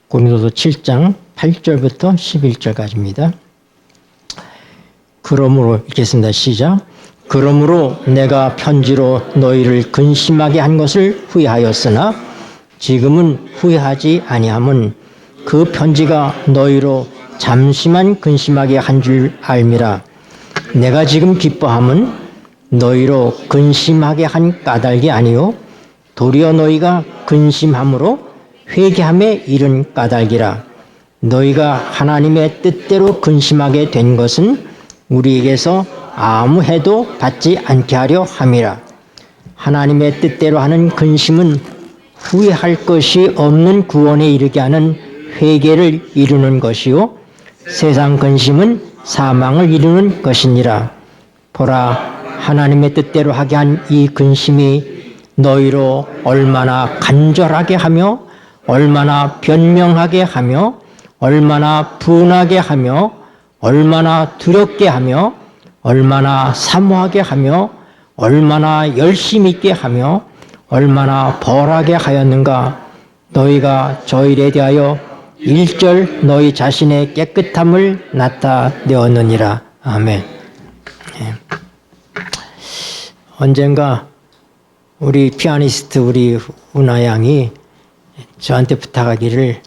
고린도서 7장 8절부터 11절까지입니다. 그러므로 읽겠습니다. 시작. 그러므로 내가 편지로 너희를 근심하게 한 것을 후회하였으나 지금은 후회하지 아니함은 그 편지가 너희로 잠시만 근심하게 한 줄 알미라. 내가 지금 기뻐함은 너희로 근심하게 한 까닭이 아니요 도리어 너희가 근심함으로 회개함에 이른 까닭이라. 너희가 하나님의 뜻대로 근심하게 된 것은 우리에게서 아무 해도 받지 않게 하려 함이라. 하나님의 뜻대로 하는 근심은 후회할 것이 없는 구원에 이르게 하는 회개를 이루는 것이요 세상 근심은 사망을 이루는 것이니라. 보라, 하나님의 뜻대로 하게 한 이 근심이 너희로 얼마나 간절하게 하며 얼마나 변명하게 하며 얼마나 분하게 하며 얼마나 두렵게 하며 얼마나 사모하게 하며 얼마나 열심히 있게 하며 얼마나 벌하게 하였는가. 너희가 저 일에 대하여 일절 너희 자신의 깨끗함을 나타내었느니라. 아멘. 네. 언젠가 우리 피아니스트 우리 은하 양이 저한테 부탁하기를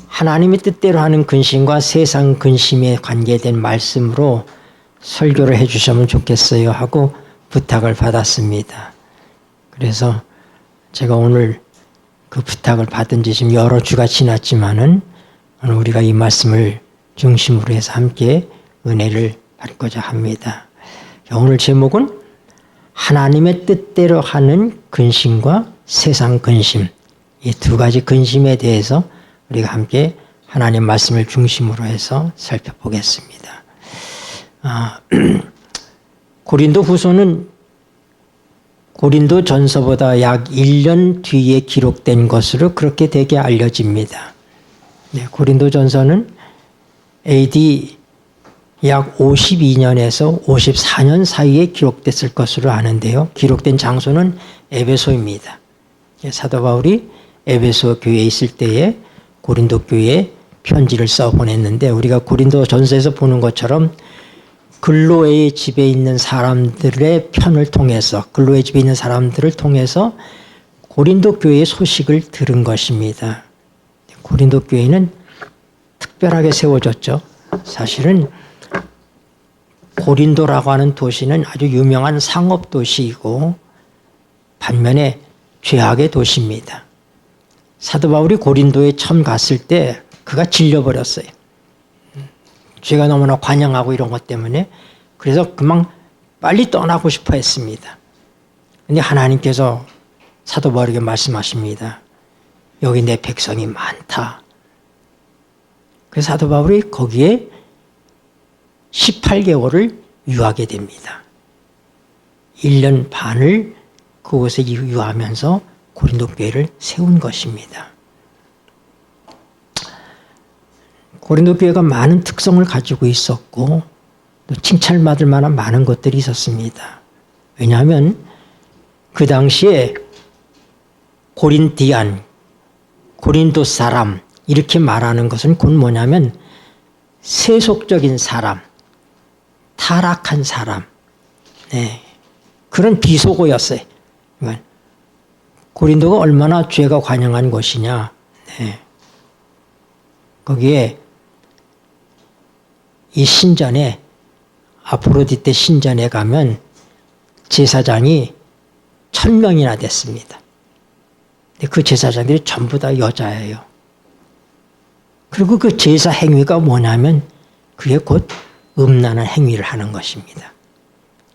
하나님의 뜻대로 하는 근심과 세상 근심에 관계된 말씀으로 설교를 해주시면 좋겠어요 하고 부탁을 받았습니다. 그래서 제가 오늘 그 부탁을 받은 지 지금 여러 주가 지났지만은 오늘 우리가 이 말씀을 중심으로 해서 함께 은혜를 받고자 합니다. 오늘 제목은 하나님의 뜻대로 하는 근심과 세상 근심, 이 두 가지 근심에 대해서 우리가 함께 하나님 말씀을 중심으로 해서 살펴보겠습니다. 고린도 후서는 고린도 전서보다 약 1년 뒤에 기록된 것으로 그렇게 되게 알려집니다. 네, 고린도 전서는 AD 약 52년에서 54년 사이에 기록됐을 것으로 아는데요. 기록된 장소는 에베소입니다. 사도 바울이 에베소 교회에 있을 때에 고린도 교회에 편지를 써 보냈는데 우리가 고린도 전서에서 보는 것처럼 글로의 집에 있는 사람들의 편을 통해서 글로의 집에 있는 사람들을 통해서 고린도 교회의 소식을 들은 것입니다. 고린도 교회는 특별하게 세워졌죠. 사실은 고린도라고 하는 도시는 아주 유명한 상업 도시이고 반면에 죄악의 도시입니다. 사도 바울이 고린도에 처음 갔을 때 그가 질려버렸어요. 죄가 너무나 관영하고 이런 것 때문에 그래서 금방 빨리 떠나고 싶어 했습니다. 그런데 하나님께서 사도 바울에게 말씀하십니다. 여기 내 백성이 많다. 그래서 사도 바울이 거기에 18개월을 유하게 됩니다. 1년 반을 그곳에 유하면서 고린도 교회를 세운 것입니다. 고린도 교회가 많은 특성을 가지고 있었고 또 칭찬받을 만한 많은 것들이 있었습니다. 왜냐하면 그 당시에 고린디안, 고린도 사람 이렇게 말하는 것은 곧 뭐냐면 세속적인 사람, 타락한 사람, 네, 그런 비속어였어요. 고린도가 얼마나 죄가 관영한 곳이냐. 네. 거기에 이 신전에 아프로디테 신전에 가면 제사장이 1000명이나 됐습니다. 근데 그 제사장들이 전부 다 여자예요. 그리고 그 제사 행위가 뭐냐면 그게 곧 음란한 행위를 하는 것입니다.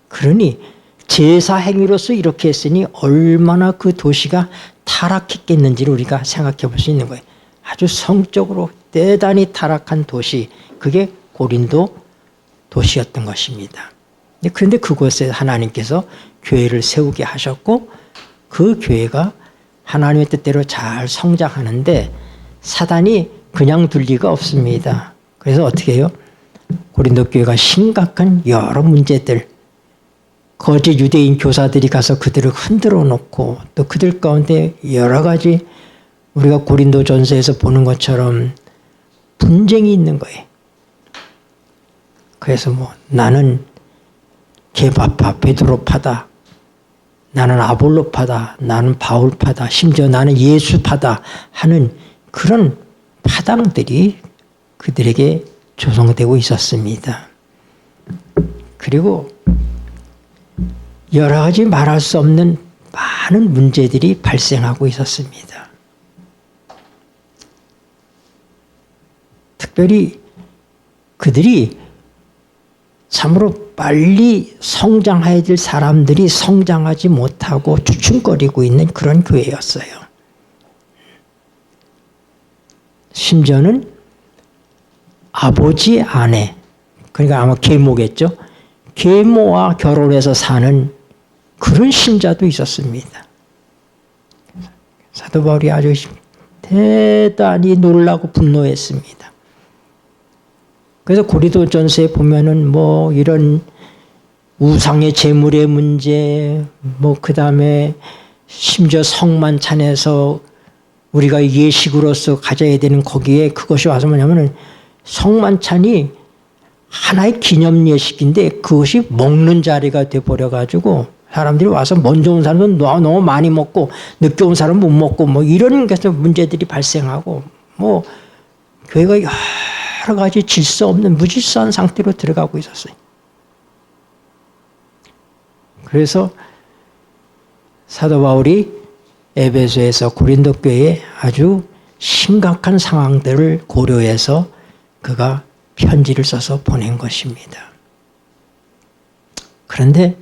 그러니 제사 행위로서 이렇게 했으니 얼마나 그 도시가 타락했겠는지를 우리가 생각해 볼 수 있는 거예요. 아주 성적으로 대단히 타락한 도시, 그게 고린도 도시였던 것입니다. 그런데 그곳에 하나님께서 교회를 세우게 하셨고 그 교회가 하나님의 뜻대로 잘 성장하는데 사단이 그냥 둘 리가 없습니다. 그래서 어떻게 해요? 고린도 교회가 심각한 여러 문제들, 거짓 유대인 교사들이 가서 그들을 흔들어 놓고 또 그들 가운데 여러 가지 우리가 고린도전서에서 보는 것처럼 분쟁이 있는 거예요. 그래서 뭐 나는 게바파, 베드로파다. 나는 아볼로파다. 나는 바울파다. 심지어 나는 예수파다 하는 그런 파당들이 그들에게 조성되고 있었습니다. 그리고 여러 가지 말할 수 없는 많은 문제들이 발생하고 있었습니다. 특별히 그들이 참으로 빨리 성장해야 될 사람들이 성장하지 못하고 주춤거리고 있는 그런 교회였어요. 심지어는 아버지 아내, 그러니까 아마 계모겠죠. 계모와 결혼해서 사는 그런 신자도 있었습니다. 사도 바울이 아주 대단히 놀라고 분노했습니다. 그래서 고린도전서에 보면은 뭐 이런 우상의 제물의 문제, 뭐 그 다음에 심지어 성만찬에서 우리가 예식으로서 가져야 되는 거기에 그것이 와서 뭐냐면은 성만찬이 하나의 기념 예식인데 그것이 먹는 자리가 돼버려가지고 사람들이 와서 먼저 온 사람은 너무 많이 먹고 늦게 온 사람은 못 먹고 뭐 이런 게서 문제들이 발생하고 뭐 교회가 여러 가지 질서 없는 무질서한 상태로 들어가고 있었어요. 그래서 사도 바울이 에베소에서 고린도 교회에 아주 심각한 상황들을 고려해서 그가 편지를 써서 보낸 것입니다. 그런데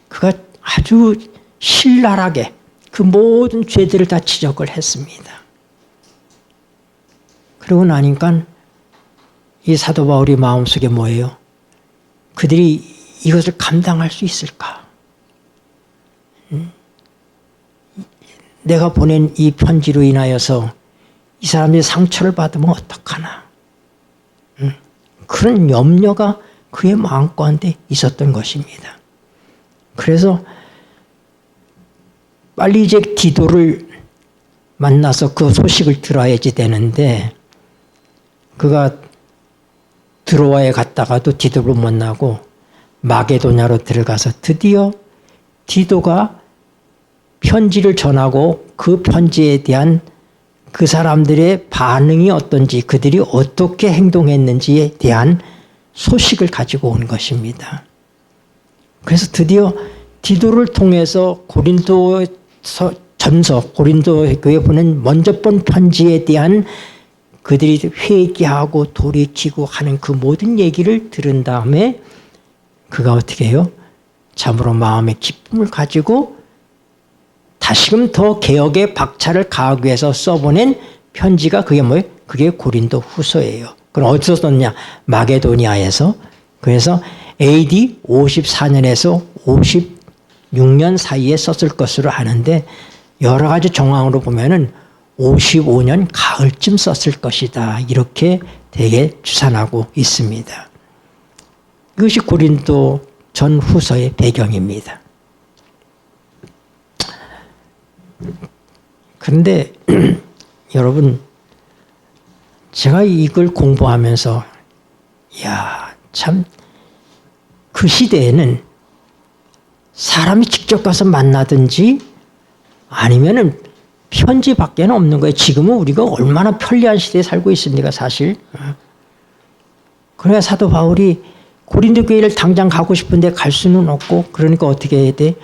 그가 아주 신랄하게 그 모든 죄들을 다 지적을 했습니다. 그러고 나니까 이 사도 바울이 마음속에 뭐예요? 그들이 이것을 감당할 수 있을까? 내가 보낸 이 편지로 인하여서 이 사람들이 상처를 받으면 어떡하나? 그런 염려가 그의 마음가운데 있었던 것입니다. 그래서 빨리 이제 디도를 만나서 그 소식을 들어야지 되는데 그가 드로아에 갔다가도 디도를 만나고 마게도냐로 들어가서 드디어 디도가 편지를 전하고 그 편지에 대한 그 사람들의 반응이 어떤지 그들이 어떻게 행동했는지에 대한 소식을 가지고 온 것입니다. 그래서 드디어 디도를 통해서 고린도 교회 보낸 먼저 본 편지에 대한 그들이 회개하고 돌이키고 하는 그 모든 얘기를 들은 다음에 그가 어떻게 해요? 참으로 마음의 기쁨을 가지고 다시금 더 개혁의 박차를 가하기 위해서 써보낸 편지가 그게 뭐예요? 그게 고린도 후서예요. 그럼 어디서 썼냐? 마게도니아에서. 그래서 AD 54년에서 56년 사이에 썼을 것으로 하는데 여러 가지 정황으로 보면은 55년 가을쯤 썼을 것이다. 이렇게 되게 추산하고 있습니다. 이것이 고린도 전 후서의 배경입니다. 그런데 여러분 제가 이걸 공부하면서 참 그 시대에는 사람이 직접 가서 만나든지 아니면은 편지밖에는 없는 거예요. 지금은 우리가 얼마나 편리한 시대에 살고 있습니까, 사실. 그래야 사도 바울이 고린도 교회를 당장 가고 싶은데 갈 수는 없고 그러니까 어떻게 해야 돼?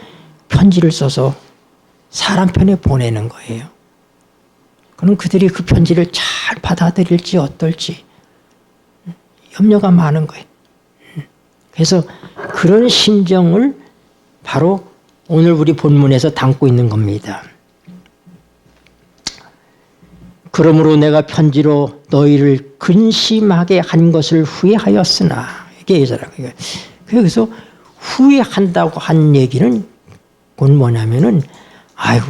편지를 써서 사람 편에 보내는 거예요. 그럼 그들이 그 편지를 잘 받아들일지 어떨지 염려가 많은 거예요. 그래서 그런 심정을 바로 오늘 우리 본문에서 담고 있는 겁니다. 그러므로 내가 편지로 너희를 근심하게 한 것을 후회하였으나 이게 얘기잖아요. 그래서 후회한다고 한 얘기는 그건 뭐냐면은 아이고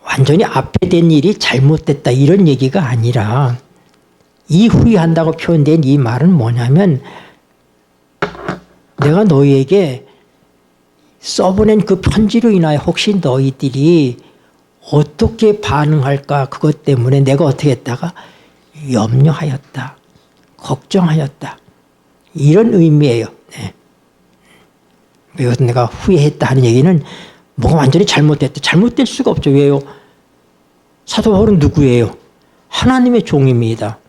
완전히 앞에 된 일이 잘못됐다 이런 얘기가 아니라 이 후회한다고 표현된 이 말은 뭐냐면 내가 너희에게 써보낸 그 편지로 인하여 혹시 너희들이 어떻게 반응할까 그것 때문에 내가 어떻게 했다가 염려하였다. 걱정하였다. 이런 의미예요. 네. 이것은 내가 후회했다 하는 얘기는 뭐가 완전히 잘못됐다. 잘못될 수가 없죠. 왜요? 사도 바울은 누구예요? 하나님의 종입니다.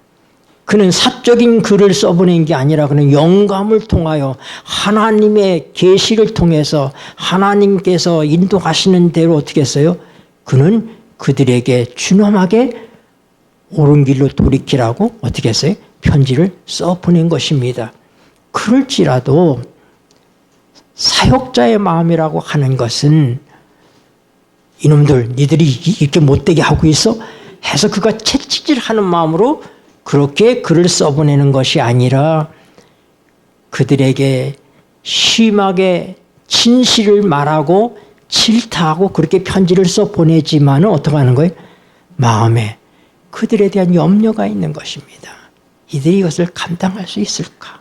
그는 사적인 글을 써보낸 게 아니라 그는 영감을 통하여 하나님의 계시를 통해서 하나님께서 인도하시는 대로 어떻게 했어요? 그는 그들에게 준엄하게 옳은 길로 돌이키라고 어떻게 했어요? 편지를 써보낸 것입니다. 그럴지라도 사역자의 마음이라고 하는 것은 이놈들 니들이 이렇게 못되게 하고 있어? 해서 그가 채찍질하는 마음으로 그렇게 글을 써보내는 것이 아니라 그들에게 심하게 진실을 말하고 질타하고 그렇게 편지를 써보내지만은 어떻게 하는 거예요? 마음에 그들에 대한 염려가 있는 것입니다. 이들이 이것을 감당할 수 있을까?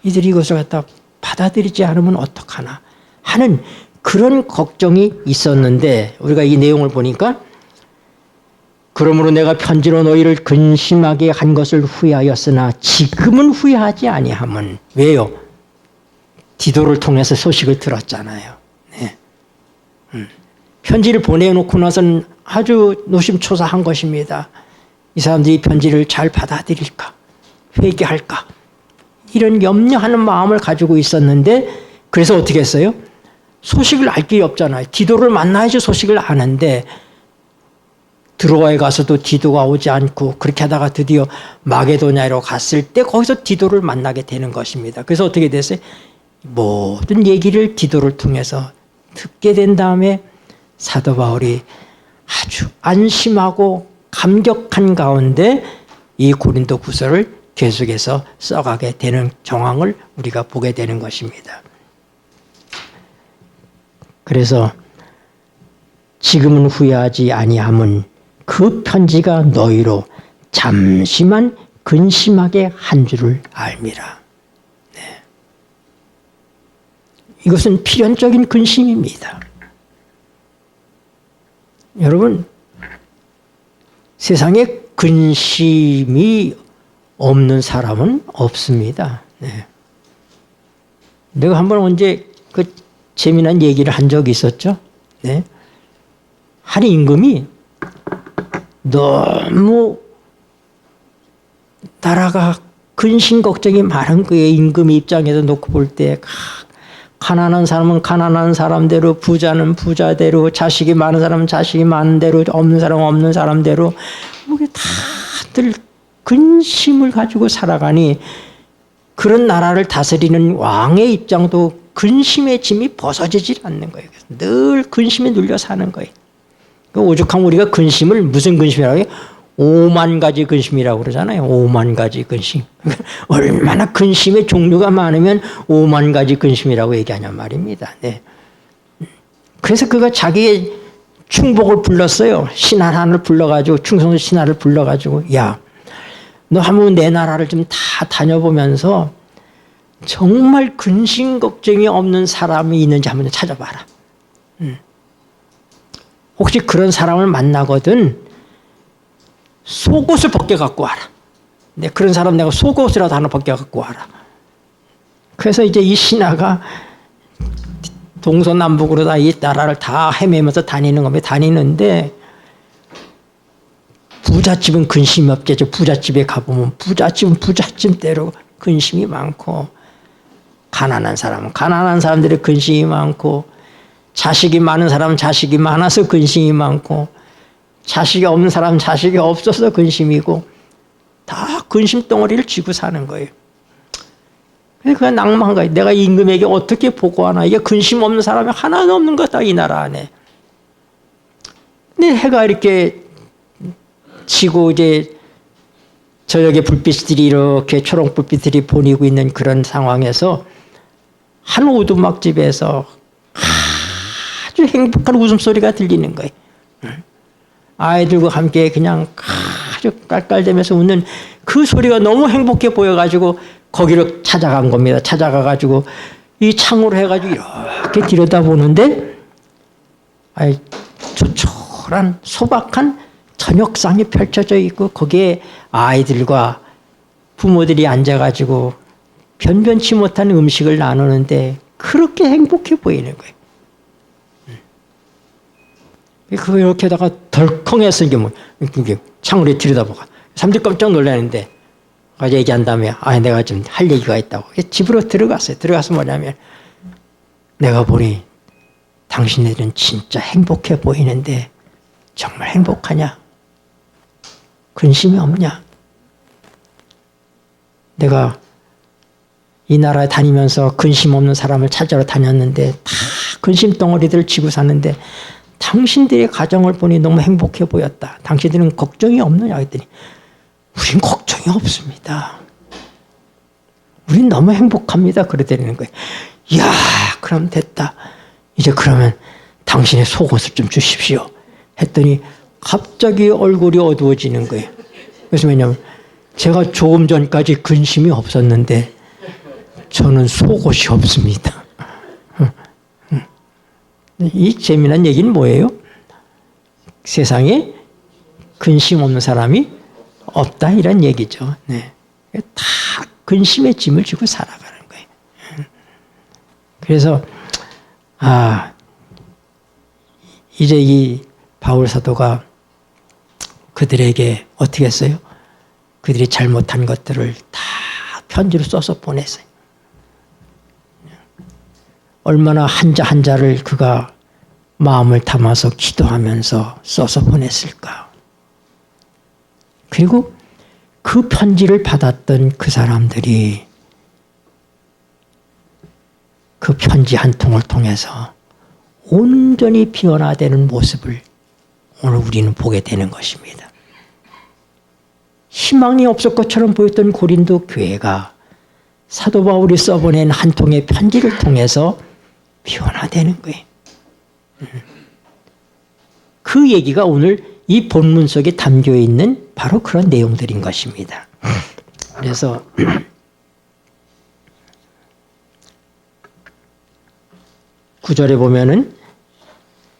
이들이 이것을 갖다 받아들이지 않으면 어떡하나 하는 그런 걱정이 있었는데 우리가 이 내용을 보니까 그러므로 내가 편지로 너희를 근심하게 한 것을 후회하였으나 지금은 후회하지 아니함은 왜요? 디도를 통해서 소식을 들었잖아요. 네. 편지를 보내놓고 나서는 아주 노심초사한 것입니다. 이 사람들이 편지를 잘 받아들일까? 회개할까? 이런 염려하는 마음을 가지고 있었는데 그래서 어떻게 했어요? 소식을 알 길이 없잖아요. 디도를 만나야지 소식을 아는데 드로아에 가서도 디도가 오지 않고 그렇게 하다가 드디어 마게도냐로 갔을 때 거기서 디도를 만나게 되는 것입니다. 그래서 어떻게 됐어요? 모든 얘기를 디도를 통해서 듣게 된 다음에 사도 바울이 아주 안심하고 감격한 가운데 이 고린도 후서를 계속해서 써가게 되는 정황을 우리가 보게 되는 것입니다. 그래서 지금은 후회하지 아니함은 그 편지가 너희로 잠시만 근심하게 한 줄을 알미라. 네. 이것은 필연적인 근심입니다. 여러분, 세상에 근심이 없는 사람은 없습니다. 네. 내가 한번 언제 그 재미난 얘기를 한 적이 있었죠. 네. 한 임금이 너무 나라가 근심 걱정이 많은 그의 임금의 입장에서 놓고 볼 때 가난한 사람은 가난한 사람대로 부자는 부자대로 자식이 많은 사람은 자식이 많은 대로 없는 사람은 없는 사람대로 다들 근심을 가지고 살아가니 그런 나라를 다스리는 왕의 입장도 근심의 짐이 벗어지질 않는 거예요. 늘 근심에 눌려 사는 거예요. 오죽하면 우리가 근심을 무슨 근심이라고 해요? 5만 가지 근심이라고 그러잖아요. 5만 가지 근심. 얼마나 근심의 종류가 많으면 5만 가지 근심이라고 얘기하냔 말입니다. 네. 그래서 그가 자기의 충복을 불렀어요. 신하 하나를 불러가지고 충성도 신하를 불러가지고 야, 너 한번 내 나라를 좀 다 다녀보면서 정말 근심 걱정이 없는 사람이 있는지 한번 찾아봐라. 혹시 그런 사람을 만나거든 속옷을 벗겨 갖고 와라. 네, 그런 사람 내가 속옷이라도 하나 벗겨 갖고 와라. 그래서 이제 이 신하가 동서남북으로 다 이 나라를 다 헤매면서 다니는 겁니다. 다니는데 부잣집은 근심이 없겠죠. 부잣집에 가보면 부잣집은 부잣집대로 근심이 많고 가난한 사람은 가난한 사람들의 근심이 많고 자식이 많은 사람은 자식이 많아서 근심이 많고 자식이 없는 사람은 자식이 없어서 근심이고 다 근심 덩어리를 쥐고 사는 거예요. 그래서 그가 낭만한 거예요. 내가 임금에게 어떻게 보고하나. 이게 근심 없는 사람이 하나도 없는 거다 이 나라 안에. 근데 해가 이렇게 지고 이제 저녁에 불빛들이 이렇게 초록 불빛들이 보이고 있는 그런 상황에서 한 오두막집에서 아주 행복한 웃음소리가 들리는 거예요. 아이들과 함께 그냥 아주 깔깔대면서 웃는 그 소리가 너무 행복해 보여가지고 거기로 찾아간 겁니다. 찾아가가지고 이 창으로 해가지고 이렇게 들여다보는데 아이, 조촐한 소박한 저녁상이 펼쳐져 있고 거기에 아이들과 부모들이 앉아가지고 변변치 못한 음식을 나누는데 그렇게 행복해 보이는 거예요. 그거 이렇게다가 덜컹해서 이게 뭐 창으로 들여다보고 사람들이 깜짝 놀라는데 얘기한 다음에 내가 좀 할 얘기가 있다고 집으로 들어갔어요. 들어가서 뭐냐면 내가 보니 당신네들은 진짜 행복해 보이는데 정말 행복하냐? 근심이 없냐? 내가 이 나라에 다니면서 근심 없는 사람을 찾으러 다녔는데 다 근심 덩어리들을 지고 사는데 당신들의 가정을 보니 너무 행복해 보였다. 당신들은 걱정이 없느냐 했더니 우린 걱정이 없습니다. 우린 너무 행복합니다. 그러더라는 거예요. 이야, 그럼 됐다. 이제 그러면 당신의 속옷을 좀 주십시오. 했더니 갑자기 얼굴이 어두워지는 거예요. 그래서 왜냐하면 제가 조금 전까지 근심이 없었는데 저는 속옷이 없습니다. 이 재미난 얘기는 뭐예요? 세상에 근심 없는 사람이 없다 이런 얘기죠. 네. 다 근심의 짐을 지고 살아가는 거예요. 그래서 이제 이 바울 사도가 그들에게 어떻게 했어요? 그들이 잘못한 것들을 다 편지로 써서 보냈어요. 얼마나 한자 한자를 그가 마음을 담아서 기도하면서 써서 보냈을까. 그리고 그 편지를 받았던 그 사람들이 그 편지 한 통을 통해서 온전히 변화되는 모습을 오늘 우리는 보게 되는 것입니다. 희망이 없을 것처럼 보였던 고린도 교회가 사도 바울이 써보낸 한 통의 편지를 통해서 변화되는 거예요. 그 얘기가 오늘 이 본문 속에 담겨 있는 바로 그런 내용들인 것입니다. 그래서 9절에 보면은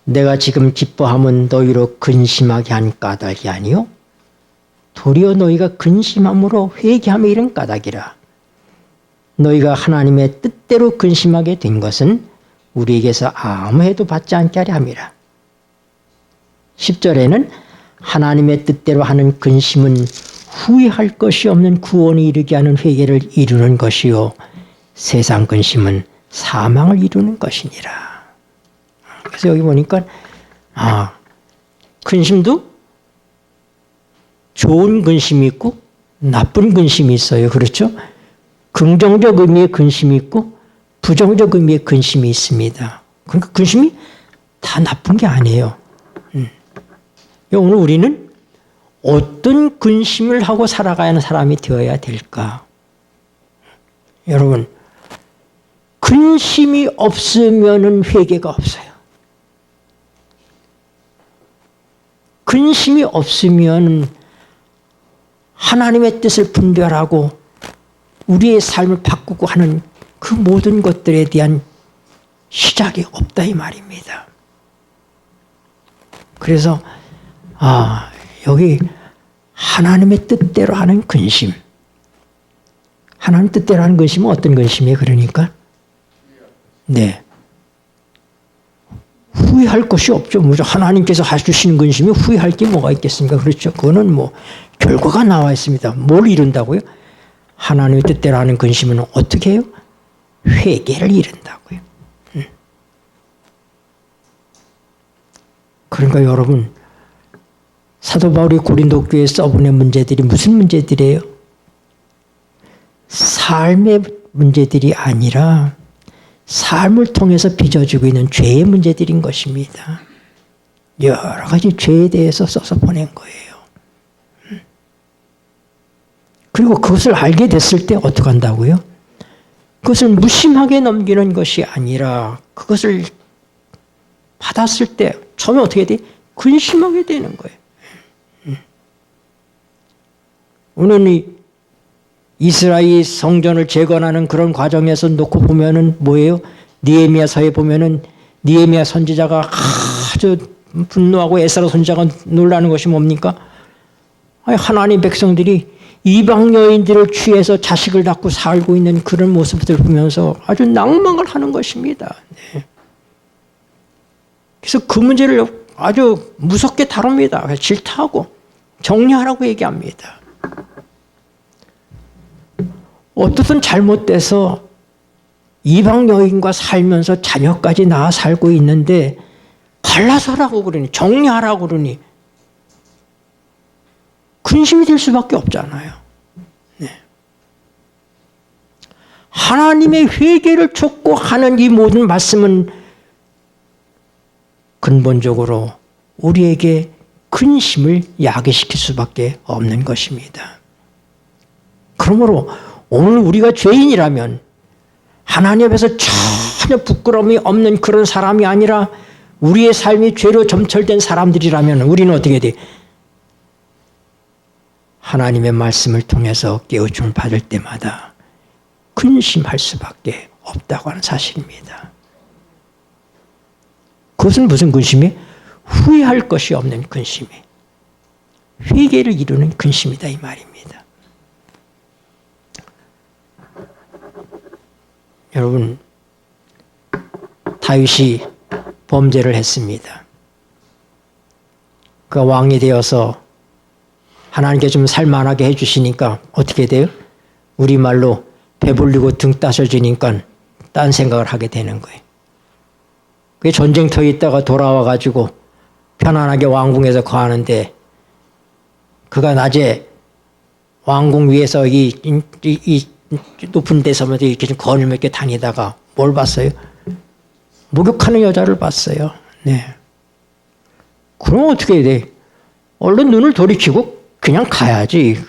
내가 지금 기뻐함은 너희로 근심하게 한 까닭이 아니요 도리어 너희가 근심함으로 회개함에 이른 까닭이라. 너희가 하나님의 뜻대로 근심하게 된 것은 우리에게서 아무 해도 받지 않게 하려 함이라. 10절에는 하나님의 뜻대로 하는 근심은 후회할 것이 없는 구원에 이르게 하는 회개를 이루는 것이요 세상 근심은 사망을 이루는 것이니라. 그래서 여기 보니까 근심도 좋은 근심이 있고 나쁜 근심이 있어요. 그렇죠? 긍정적 의미의 근심이 있고 부정적 의미의 근심이 있습니다. 그러니까 근심이 다 나쁜 게 아니에요. 오늘 우리는 어떤 근심을 하고 살아가야 하는 사람이 되어야 될까? 여러분, 근심이 없으면은 회개가 없어요. 근심이 없으면 하나님의 뜻을 분별하고 우리의 삶을 바꾸고 하는 그 모든 것들에 대한 시작이 없다 이 말입니다. 그래서 여기 하나님의 뜻대로 하는 근심. 하나님 뜻대로 하는 근심은 어떤 근심이에요? 그러니까 네. 후회할 것이 없죠. 하나님께서 해주시는 근심이 후회할 게 뭐가 있겠습니까? 그렇죠. 그거는 뭐 결과가 나와 있습니다. 뭘 이룬다고요? 하나님의 뜻대로 하는 근심은 어떻게 해요? 회개를 이룬다고요. 그러니까 여러분, 사도 바울이 고린도 교회에 써보낸 문제들이 무슨 문제들이에요? 삶의 문제들이 아니라 삶을 통해서 빚어지고 있는 죄의 문제들인 것입니다. 여러 가지 죄에 대해서 써서 보낸 거예요. 그리고 그것을 알게 됐을 때 어떻게 한다고요? 그것을 무심하게 넘기는 것이 아니라 그것을 받았을 때 처음에 어떻게 돼? 근심하게 되는 거예요. 오늘 이스라엘 성전을 재건하는 그런 과정에서 놓고 보면은 뭐예요? 느헤미야서에 보면은 느헤미야 선지자가 아주 분노하고 에사라 손자가 놀라는 것이 뭡니까? 아니, 하나님 백성들이 이방 여인들을 취해서 자식을 낳고 살고 있는 그런 모습들을 보면서 아주 낭망을 하는 것입니다. 네. 그래서 그 문제를 아주 무섭게 다룹니다. 질타하고 정리하라고 얘기합니다. 어떻든 잘못돼서 이방 여인과 살면서 자녀까지 낳아 살고 있는데 갈라서 하라고 그러니, 정리하라고 그러니 근심이 될 수밖에 없잖아요. 네. 하나님의 회개를 촉구하는 이 모든 말씀은 근본적으로 우리에게 근심을 야기시킬 수밖에 없는 것입니다. 그러므로 오늘 우리가 죄인이라면 하나님 앞에서 전혀 부끄러움이 없는 그런 사람이 아니라 우리의 삶이 죄로 점철된 사람들이라면 우리는 어떻게 돼? 하나님의 말씀을 통해서 깨우침을 받을 때마다 근심할 수밖에 없다고 하는 사실입니다. 그것은 무슨 근심이? 후회할 것이 없는 근심이, 회개를 이루는 근심이다 이 말입니다. 여러분, 다윗이 범죄를 했습니다. 그가 왕이 되어서 하나님께 좀 살만하게 해주시니까 어떻게 돼요? 우리말로 배불리고 등 따셔지니까 딴 생각을 하게 되는 거예요. 그 전쟁터에 있다가 돌아와가지고 편안하게 왕궁에서 거하는데 그가 낮에 왕궁 위에서 이 높은 데서 이렇게 좀 거닐며 다니다가 뭘 봤어요? 목욕하는 여자를 봤어요. 네. 그럼 어떻게 해야 돼? 얼른 눈을 돌이키고 그냥 가야지.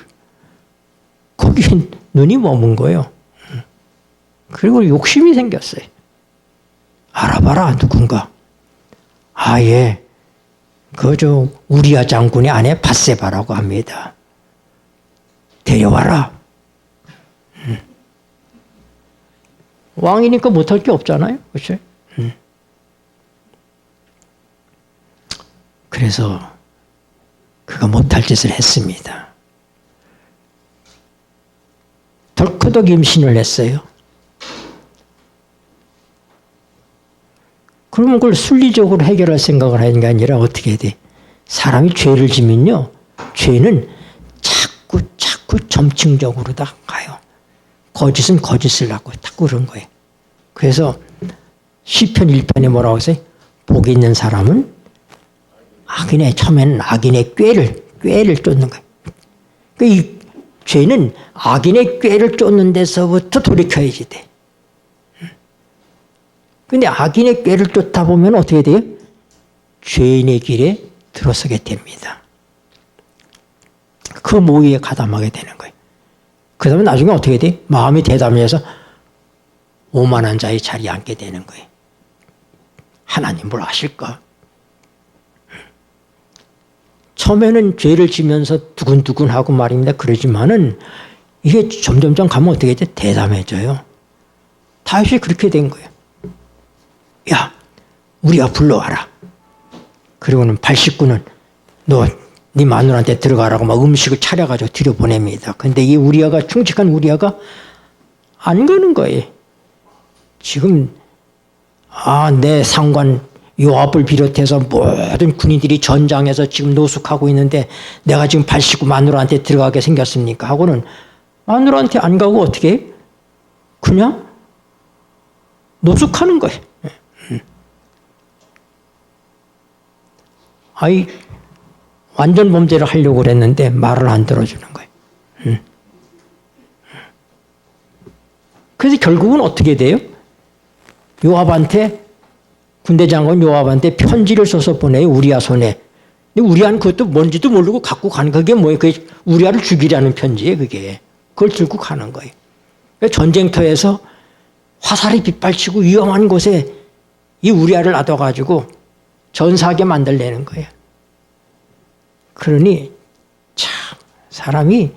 거기 눈이 머문 거예요. 그리고 욕심이 생겼어요. 알아봐라, 누군가. 아, 예. 그 우리아 장군의 아내 밧세바라고 합니다. 데려와라. 왕이니까 못할 게 없잖아요. 그렇죠? 그래서 그가 못할 짓을 했습니다. 덜커덕 임신을 했어요. 그러면 그걸 순리적으로 해결할 생각을 하는 게 아니라 어떻게 해야 돼? 사람이 죄를 지면요, 죄는 자꾸 점층적으로 다 가요. 거짓은 거짓을 낳고 딱 그런 거예요. 그래서 시편 1편에 뭐라고 했어요? 복이 있는 사람은 처음에는 악인의 꾀를 쫓는 거예요. 그러니까 이 죄는 악인의 꾀를 쫓는 데서부터 돌이켜야지 돼. 근데 악인의 꾀를 쫓다 보면 어떻게 돼요? 죄인의 길에 들어서게 됩니다. 그 모의에 가담하게 되는 거예요. 그 다음에 나중에 어떻게 돼? 마음이 대담해서 오만한 자의 자리에 앉게 되는 거예요. 하나님 뭘 아실까? 처음에는 죄를 지면서 두근두근하고 말입니다. 그러지만은 이게 점점점 가면 어떻게 돼? 대담해져요. 다윗이 그렇게 된 거예요. 야, 우리가 불러와라. 그리고는 89는 네 마누라한테 들어가라고 막 음식을 차려가지고 들여보냅니다. 근데 이 우리아가, 충직한 우리아가 안 가는 거예요. 지금 내 상관 요압을 비롯해서 모든 군인들이 전장에서 지금 노숙하고 있는데 내가 지금 89 마누라한테 들어가게 생겼습니까? 하고는 마누라한테 안 가고 어떻게 해? 그냥 노숙하는 거예요. 완전 범죄를 하려고 그랬는데 말을 안 들어주는 거예요. 그래서 결국은 어떻게 돼요? 요압한테, 군대 장관 요압한테 편지를 써서 보내요. 우리아 손에. 근데 우리아는 그것도 뭔지도 모르고 갖고 가는, 그게 뭐예요? 그게 우리아를 죽이라는 편지예요. 그게. 그걸 들고 가는 거예요. 전쟁터에서 화살이 빗발치고 위험한 곳에 이 우리아를 놔둬가지고 전사하게 만들려는 거예요. 그러니 참 사람이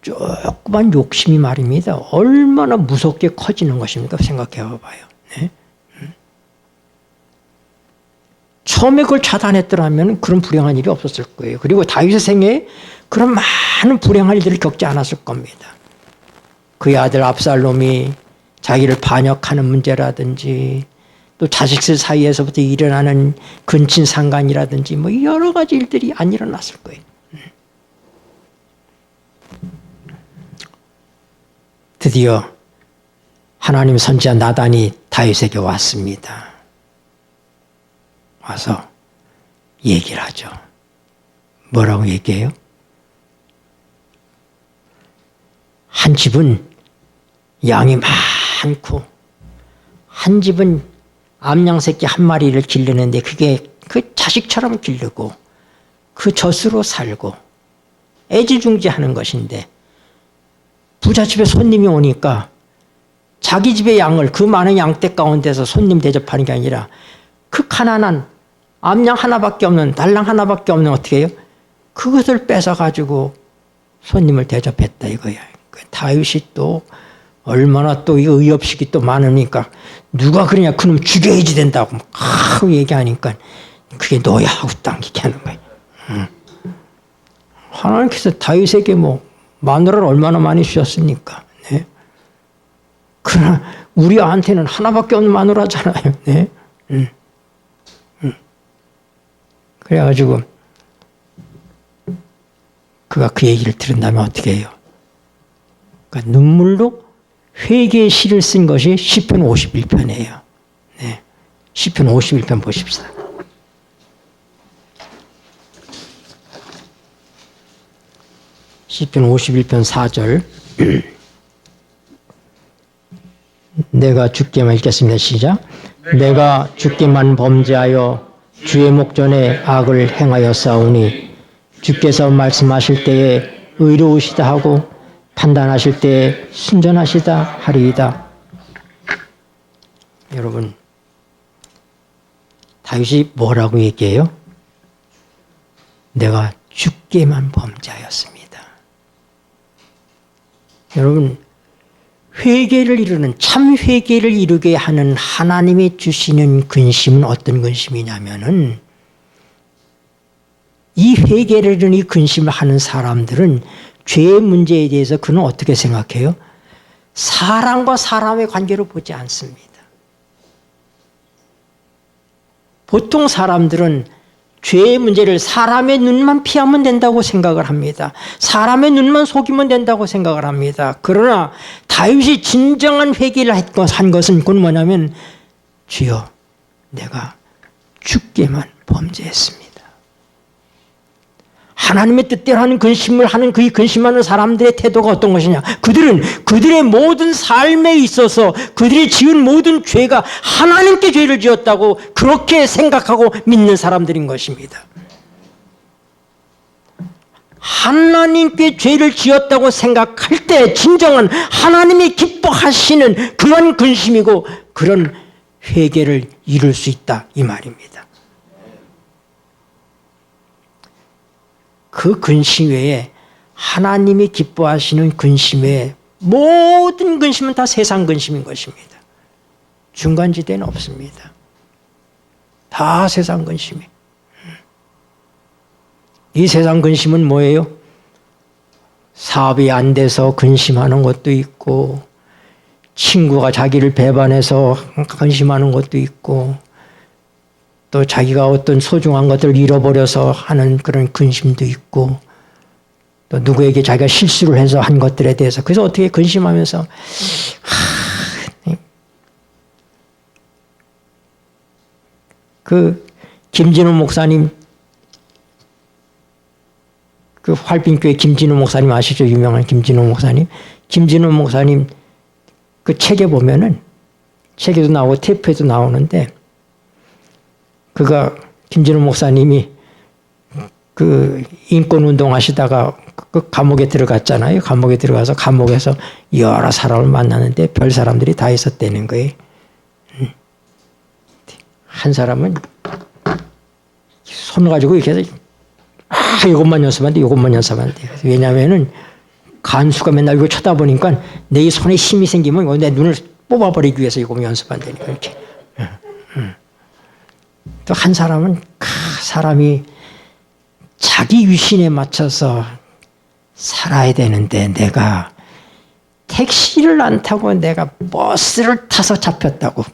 조그만 욕심이 말입니다. 얼마나 무섭게 커지는 것입니까? 생각해 봐요. 네? 처음에 그걸 차단했더라면 그런 불행한 일이 없었을 거예요. 그리고 다윗의 생애에 그런 많은 불행한 일들을 겪지 않았을 겁니다. 그의 아들 압살롬이 자기를 반역하는 문제라든지 또 자식들 사이에서부터 일어나는 근친상간이라든지 뭐 여러 가지 일들이 안 일어났을 거예요. 드디어 하나님 선지자 나단이 다윗에게 왔습니다. 와서 얘기를 하죠. 뭐라고 얘기해요? 한 집은 양이 많고 한 집은 암양 새끼 한 마리를 기르는데 그게 그 자식처럼 기르고 그 젖으로 살고 애지중지하는 것인데 부자 집에 손님이 오니까 자기 집의 양을 그 많은 양떼 가운데서 손님 대접하는 게 아니라 그 가난한 암양 하나밖에 없는 달랑 하나밖에 없는 어떻게 해요? 그것을 뺏어가지고 손님을 대접했다 이거야. 다윗이 또 얼마나 또 의협식이 또 많으니까 누가 그러냐 그놈 죽여야지 된다고 막 얘기하니까 그게 너야 하고 당기게 하는 거예요. 하나님께서 다윗에게 뭐 마누라를 얼마나 많이 주셨습니까? 네? 그러나 우리한테는 하나밖에 없는 마누라잖아요. 네? 그래가지고 그가 그 얘기를 들은 다음에 어떻게 해요? 그러니까 눈물로 회개의 시를 쓴 것이 시편 51편이에요. 네. 시편 51편 보십시다. 시편 51편 4절 내가 주께만 읽겠습니다. 시작. 내가 주께만 범죄하여 주의 목전에 악을 행하여 싸우니 주께서 말씀하실 때에 의로우시다 하고 판단하실 때에 순전하시다 하리이다. 여러분 다윗이 뭐라고 얘기해요? 내가 주께만 범죄하였습니다. 여러분 회개를 이루는 참 회개를 이루게 하는 하나님이 주시는 근심은 어떤 근심이냐면은 이 회개를 이루는 이 근심을 하는 사람들은 죄의 문제에 대해서 그는 어떻게 생각해요? 사람과 사람의 관계로 보지 않습니다. 보통 사람들은 죄의 문제를 사람의 눈만 피하면 된다고 생각을 합니다. 사람의 눈만 속이면 된다고 생각을 합니다. 그러나 다윗이 진정한 회개를 한 것은 그건 뭐냐면 주여 내가 주께만 범죄했습니다. 하나님의 뜻대로 하는 근심을 하는 그 근심하는 사람들의 태도가 어떤 것이냐? 그들은 그들의 모든 삶에 있어서 그들이 지은 모든 죄가 하나님께 죄를 지었다고 그렇게 생각하고 믿는 사람들인 것입니다. 하나님께 죄를 지었다고 생각할 때 진정한 하나님이 기뻐하시는 그런 근심이고 그런 회개를 이룰 수 있다 이 말입니다. 그 근심 외에 하나님이 기뻐하시는 근심 외에 모든 근심은 다 세상 근심인 것입니다. 중간지대는 없습니다. 다 세상 근심이에요. 이 세상 근심은 뭐예요? 사업이 안 돼서 근심하는 것도 있고 친구가 자기를 배반해서 근심하는 것도 있고 또 자기가 어떤 소중한 것들을 잃어버려서 하는 그런 근심도 있고 또 누구에게 자기가 실수를 해서 한 것들에 대해서 그래서 어떻게 근심하면서 그 김진호 목사님 그 활빈교회 김진호 목사님 아시죠? 유명한 김진호 목사님. 김진호 목사님 그 책에 보면은 책에도 나오고 테이프에도 나오는데 그가 김진호 목사님이 그 인권운동 하시다가 그 감옥에 들어갔잖아요. 감옥에 들어가서 감옥에서 여러 사람을 만나는데 별 사람들이 다 있었다는 거예요. 한 사람은 손 가지고 이렇게 해서 이것만 연습하면 돼, 이것만 연습하면 돼. 왜냐하면은 간수가 맨날 이거 쳐다보니까 내 이 손에 힘이 생기면 내 눈을 뽑아버리기 위해서 이거 연습한다니까 이렇게. 또 한 사람은 사람이 자기 유신에 맞춰서 살아야 되는데 내가 택시를 안 타고 내가 버스를 타서 잡혔다고.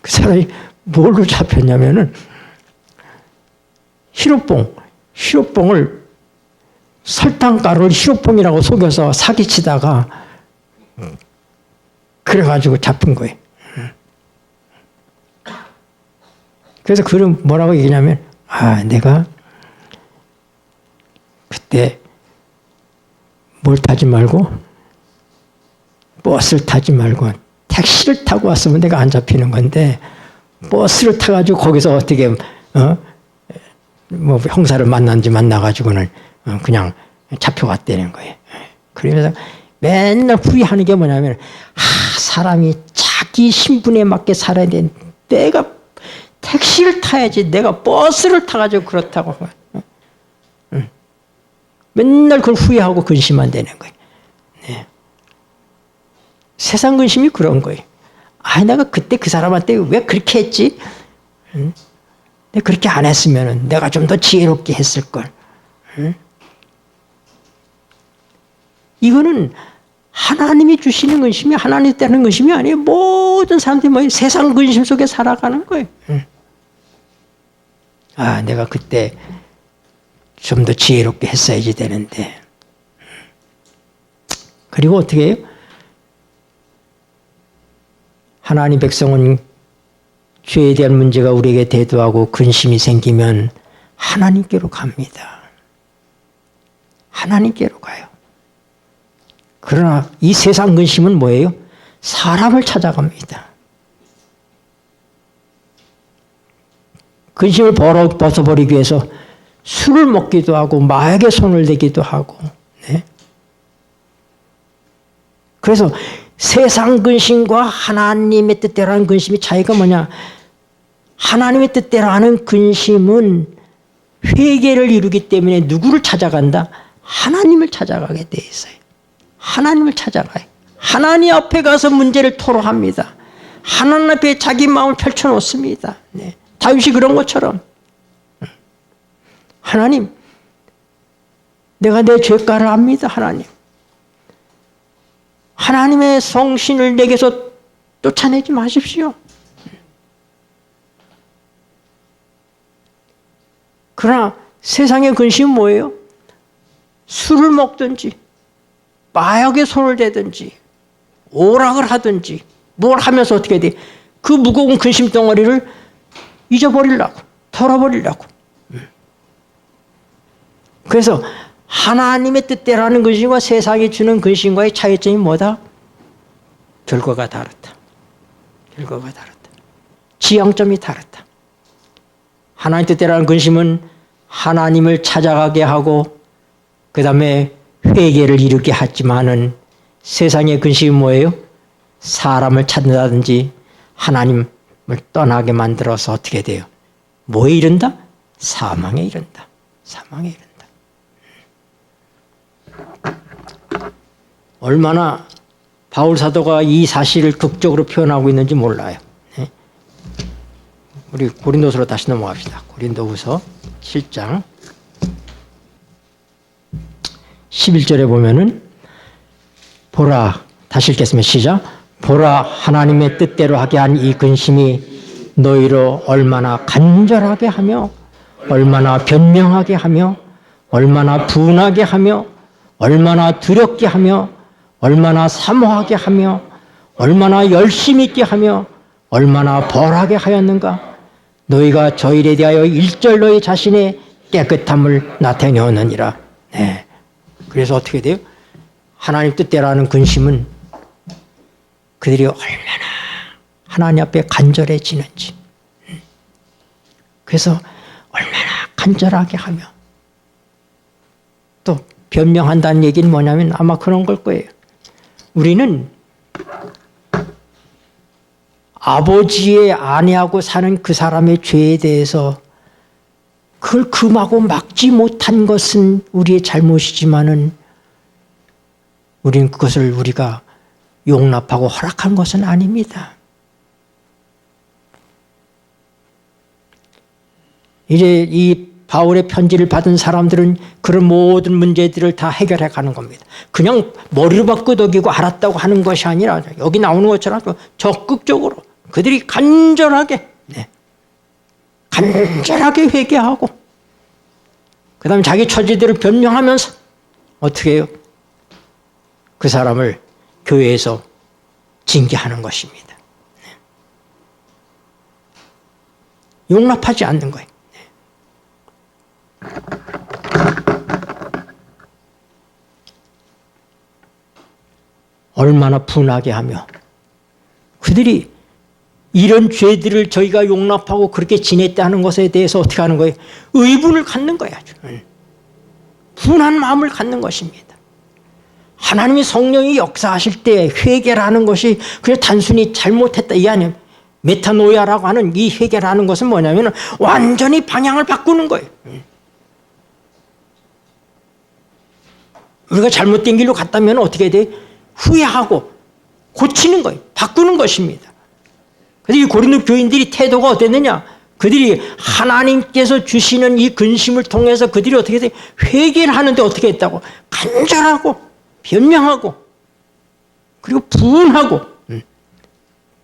그 사람이 뭘로 잡혔냐면은 시로뽕을 설탕가루를 시로뽕이라고 속여서 사기치다가 그래가지고 잡힌 거예요. 그래서 그는 뭐라고 얘기냐면 내가 그때 뭘 타지 말고 버스를 타지 말고 택시를 타고 왔으면 내가 안 잡히는 건데 버스를 타가지고 거기서 어떻게 뭐 형사를 만나가지고는 그냥 잡혀갔다는 거예요. 그러면서 맨날 후회하는 게 뭐냐면 사람이 자기 신분에 맞게 살아야 되는데 내가 택시를 타야지 내가 버스를 타가지고 그렇다고 맨날 그걸 후회하고 근심한다는 거예요. 네. 세상 근심이 그런 거예요. 내가 그때 그 사람한테 왜 그렇게 했지? 내가 그렇게 안 했으면 내가 좀 더 지혜롭게 했을걸. 이거는 하나님이 주시는 근심이 하나님이 때는 근심이 아니에요. 모든 사람들이 세상 근심 속에 살아가는 거예요. 내가 그때 좀 더 지혜롭게 했어야지 되는데. 그리고 어떻게 해요? 하나님 백성은 죄에 대한 문제가 우리에게 대두하고 근심이 생기면 하나님께로 갑니다. 하나님께로 가요. 그러나 이 세상 근심은 뭐예요? 사람을 찾아갑니다. 근심을 벗어버리기 위해서 술을 먹기도 하고 마약에 손을 대기도 하고. 네? 그래서 세상 근심과 하나님의 뜻대로 하는 근심의 차이가 뭐냐? 하나님의 뜻대로 하는 근심은 회개를 이루기 때문에 누구를 찾아간다? 하나님을 찾아가게 돼 있어요. 하나님을 찾아가요. 하나님 앞에 가서 문제를 토로합니다. 하나님 앞에 자기 마음을 펼쳐놓습니다. 네. 다윗이 그런 것처럼 하나님, 내가 내 죄가를 압니다. 하나님. 하나님의 성신을 내게서 쫓아내지 마십시오. 그러나 세상의 근심은 뭐예요? 술을 먹든지 마약에 손을 대든지 오락을 하든지 뭘 하면서 어떻게 돼? 그 무거운 근심 덩어리를 잊어버리려고, 털어버리려고. 그래서 하나님의 뜻대로 하는 근심과 세상이 주는 근심과의 차이점이 뭐다? 결과가 다르다. 결과가 다르다. 지향점이 다르다. 하나님 뜻대로 하는 근심은 하나님을 찾아가게 하고 그 다음에 회개를 이루게 하지만은 세상의 근심이 뭐예요? 사람을 찾는다든지 하나님을 떠나게 만들어서 어떻게 돼요? 뭐에 이른다? 사망에 이른다. 사망에 이른다. 얼마나 바울 사도가 이 사실을 극적으로 표현하고 있는지 몰라요. 네? 우리 고린도서로 다시 넘어갑시다. 고린도후서 7장 11절에 보면은 보라, 다시 읽겠습니다. 시작. 보라, 하나님의 뜻대로 하게 한 이 근심이 너희로 얼마나 간절하게 하며 얼마나 변명하게 하며 얼마나 분하게 하며 얼마나 두렵게 하며 얼마나 사모하게 하며 얼마나 열심히 있게 하며 얼마나 벌하게 하였는가. 너희가 저 일에 대하여 일절 너희 자신의 깨끗함을 나타내었느니라. 네. 그래서 어떻게 돼요? 하나님 뜻대로 하는 근심은 그들이 얼마나 하나님 앞에 간절해지는지. 그래서 얼마나 간절하게 하며 또 변명한다는 얘기는 뭐냐면 아마 그런 걸 거예요. 우리는 아버지의 아내하고 사는 그 사람의 죄에 대해서 그걸 금하고 막지 못한 것은 우리의 잘못이지만은 우리는 그것을 우리가 용납하고 허락한 것은 아닙니다. 이제 이 바울의 편지를 받은 사람들은 그런 모든 문제들을 다 해결해 가는 겁니다. 그냥 머리로만 끄덕이고 알았다고 하는 것이 아니라 여기 나오는 것처럼 적극적으로 그들이 간절하게 간절하게 회개하고 그 다음에 자기 처지들을 변명하면서 어떻게 해요? 그 사람을 교회에서 징계하는 것입니다. 용납하지 않는 거예요. 얼마나 분하게 하며 그들이 이런 죄들을 저희가 용납하고 그렇게 지냈다는 것에 대해서 어떻게 하는 거예요? 의분을 갖는 거야. 분한 마음을 갖는 것입니다. 하나님이 성령이 역사하실 때 회개라는 것이 그냥 단순히 잘못했다 이 아니에요. 메타노이아라고 하는 이 회개라는 것은 뭐냐면 완전히 방향을 바꾸는 거예요. 우리가 잘못된 길로 갔다면 어떻게 돼? 후회하고 고치는 거예요. 바꾸는 것입니다. 그래서 이 고린도 교인들이 태도가 어땠느냐? 그들이 하나님께서 주시는 이 근심을 통해서 그들이 어떻게 돼? 회개를 하는데 어떻게 했다고? 간절하고 변명하고 그리고 분하고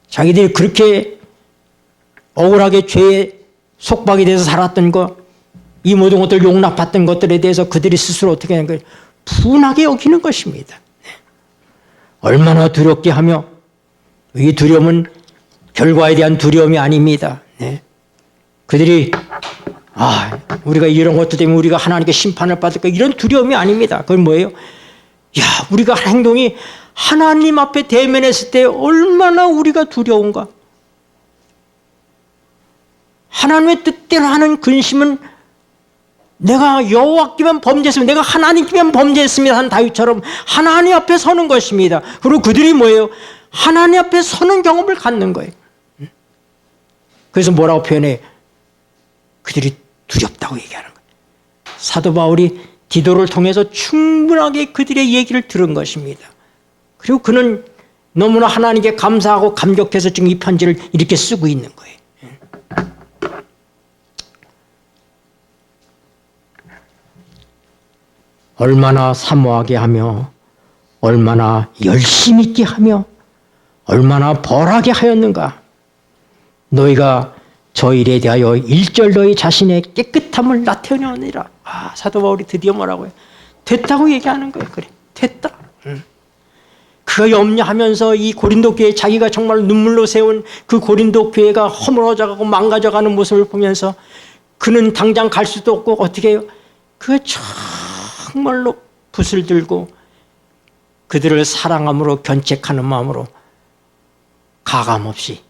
자기들이 그렇게 억울하게 죄에 속박이 돼서 살았던 것, 이 모든 것들 용납받던 것들에 대해서 그들이 스스로 어떻게 하는 거예요? 분하게 여기는 것입니다. 얼마나 두렵게 하며 이 두려움은 결과에 대한 두려움이 아닙니다. 그들이 우리가 이런 것들 때문에 우리가 하나님께 심판을 받을까 이런 두려움이 아닙니다. 그건 뭐예요? 우리가 행동이 하나님 앞에 대면했을 때 얼마나 우리가 두려운가. 하나님의 뜻대로 하는 근심은 내가 여호와께만 범죄했으면 내가 하나님께만 범죄했습니다 한 다윗처럼 하나님 앞에 서는 것입니다. 그리고 그들이 뭐예요? 하나님 앞에 서는 경험을 갖는 거예요. 그래서 뭐라고 표현해? 그들이 두렵다고 얘기하는 거예요. 사도 바울이 디도를 통해서 충분하게 그들의 얘기를 들은 것입니다. 그리고 그는 너무나 하나님께 감사하고 감격해서 지금 이 편지를 이렇게 쓰고 있는 거예요. 얼마나 사모하게 하며 얼마나 열심 있게 하며 얼마나 벌하게 하였는가. 너희가 저 일에 대하여 일절 너희 자신의 깨끗함을 나타내느니라. 사도 바울이 드디어 뭐라고요? 됐다고 얘기하는 거예요. 그래, 됐다. 그가 염려하면서 이 고린도 교회 자기가 정말 눈물로 세운 그 고린도 교회가 허물어져가고 망가져가는 모습을 보면서 그는 당장 갈 수도 없고 어떻게 해요? 그가 정말로 붓을 들고 그들을 사랑함으로 견책하는 마음으로 가감없이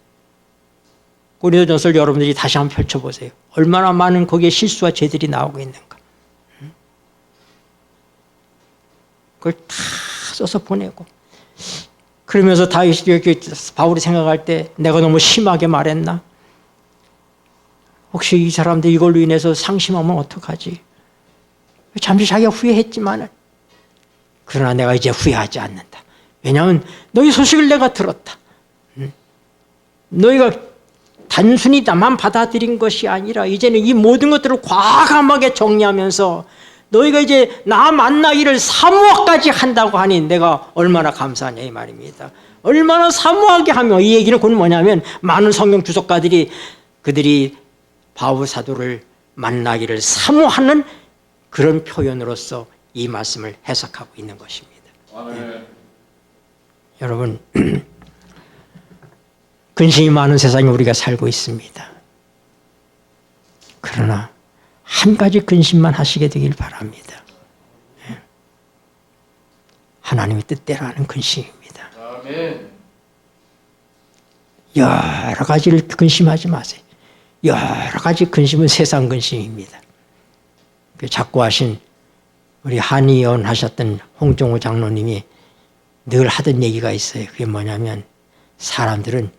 고린도전서를 여러분들이 다시 한번 펼쳐보세요. 얼마나 많은 거기에 실수와 죄들이 나오고 있는가. 그걸 다 써서 보내고 그러면서 바울이 생각할 때 내가 너무 심하게 말했나? 혹시 이 사람들 이걸로 인해서 상심하면 어떡하지? 잠시 자기가 후회했지만 그러나 내가 이제 후회하지 않는다. 왜냐하면 너희 소식을 내가 들었다. 너희가 단순히 나만 받아들인 것이 아니라 이제는 이 모든 것들을 과감하게 정리하면서 너희가 이제 나 만나기를 사모하까지 한다고 하니 내가 얼마나 감사하냐 이 말입니다. 얼마나 사모하게 하며 이 얘기는 곧 뭐냐면 많은 성경 주석가들이 그들이 바울 사도를 만나기를 사모하는 그런 표현으로서 이 말씀을 해석하고 있는 것입니다. 여러분 근심이 많은 세상에 우리가 살고 있습니다. 그러나 한 가지 근심만 하시게 되길 바랍니다. 하나님의 뜻대로 하는 근심입니다. 아멘. 여러 가지를 근심하지 마세요. 여러 가지 근심은 세상 근심입니다. 자꾸 하신 우리 한의원 하셨던 홍종호 장로님이 늘 하던 얘기가 있어요. 그게 뭐냐면 사람들은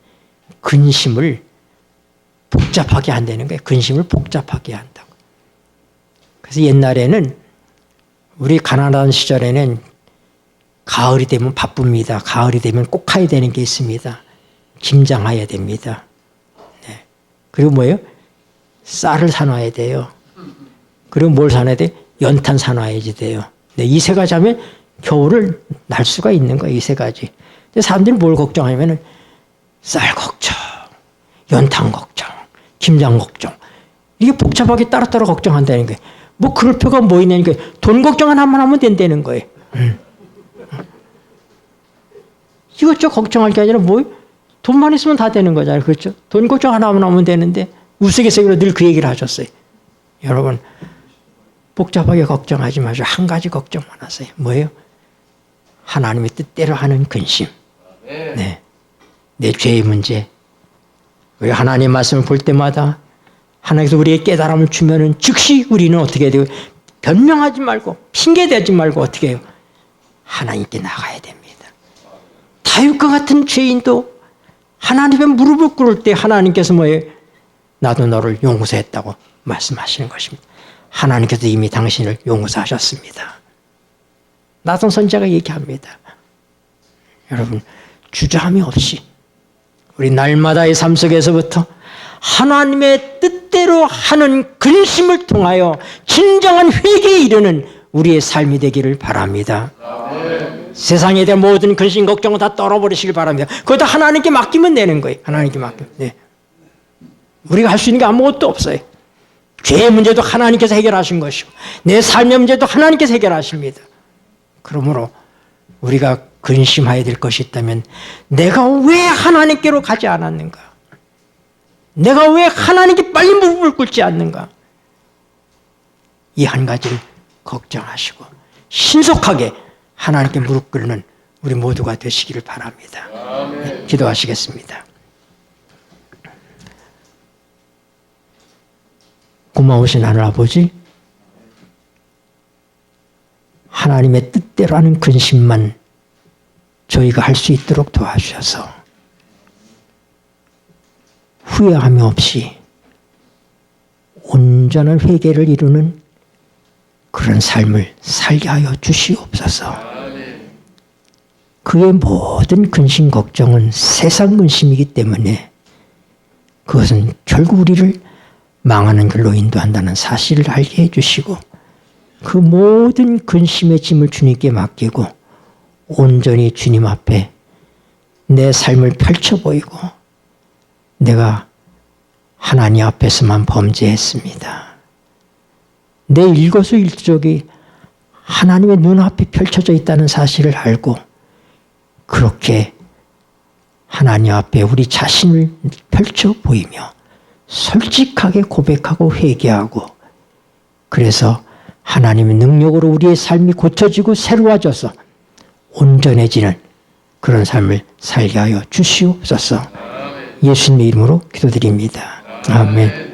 근심을 복잡하게 한다는 거예요. 근심을 복잡하게 한다고. 그래서 옛날에는 우리 가난한 시절에는 가을이 되면 바쁩니다. 가을이 되면 꼭 가야 되는 게 있습니다. 김장해야 됩니다. 네. 그리고 뭐예요? 쌀을 사놔야 돼요. 그리고 뭘 사놔야 돼? 연탄 사놔야지 돼요. 근데 이 세 가지 하면 겨울을 날 수가 있는 거예요. 이 세 가지. 근데 사람들이 뭘 걱정하냐면은 쌀 걱정, 연탄 걱정, 김장 걱정. 이게 복잡하게 따로따로 걱정한다는 거예요. 뭐 그럴 필요가 뭐 있냐니까 돈 걱정 하나만 하면 된다는 거예요. 이것저것 걱정할 게 아니라 뭐 돈만 있으면 다 되는 거잖아요. 그렇죠? 돈 걱정 하나만 하면 되는데 우스갯소리로 늘 그 얘기를 하셨어요. 여러분 복잡하게 걱정하지 마시고 한 가지 걱정만 하세요. 뭐예요? 하나님의 뜻대로 하는 근심. 네. 내 죄의 문제. 우리 하나님 말씀을 볼 때마다 하나님께서 우리에게 깨달음을 주면은 즉시 우리는 어떻게 해야 돼요? 변명하지 말고 핑계대지 말고 어떻게 해요? 하나님께 나가야 됩니다. 다윗과 같은 죄인도 하나님의 무릎을 꿇을 때 하나님께서 뭐예요? 나도 너를 용서했다고 말씀하시는 것입니다. 하나님께서 이미 당신을 용서하셨습니다. 나도 선지자가 얘기합니다. 여러분 주저함이 없이 우리 날마다의 삶 속에서부터 하나님의 뜻대로 하는 근심을 통하여 진정한 회개에 이르는 우리의 삶이 되기를 바랍니다. 세상에 대한 모든 근심 걱정을 다 떨어버리시길 바랍니다. 그것도 하나님께 맡기면 되는 거예요. 하나님께 맡기면. 네. 우리가 할 수 있는 게 아무것도 없어요. 죄의 문제도 하나님께서 해결하신 것이고 내 삶의 문제도 하나님께서 해결하십니다. 그러므로 우리가 근심해야 될 것이 있다면 내가 왜 하나님께로 가지 않았는가? 내가 왜 하나님께 빨리 무릎을 꿇지 않는가? 이 한 가지를 걱정하시고 신속하게 하나님께 무릎 꿇는 우리 모두가 되시기를 바랍니다. 네, 기도하시겠습니다. 고마우신 하늘 아버지, 하나님의 뜻대로 하는 근심만 저희가 할 수 있도록 도와주셔서 후회함이 없이 온전한 회개를 이루는 그런 삶을 살게 하여 주시옵소서. 그의 모든 근심 걱정은 세상 근심이기 때문에 그것은 결국 우리를 망하는 길로 인도한다는 사실을 알게 해주시고 그 모든 근심의 짐을 주님께 맡기고 온전히 주님 앞에 내 삶을 펼쳐 보이고 내가 하나님 앞에서만 범죄했습니다. 내 일거수일투족이 하나님의 눈앞에 펼쳐져 있다는 사실을 알고 그렇게 하나님 앞에 우리 자신을 펼쳐 보이며 솔직하게 고백하고 회개하고 그래서 하나님의 능력으로 우리의 삶이 고쳐지고 새로워져서 온전해지는 그런 삶을 살게 하여 주시옵소서. 예수님의 이름으로 기도드립니다. 아멘.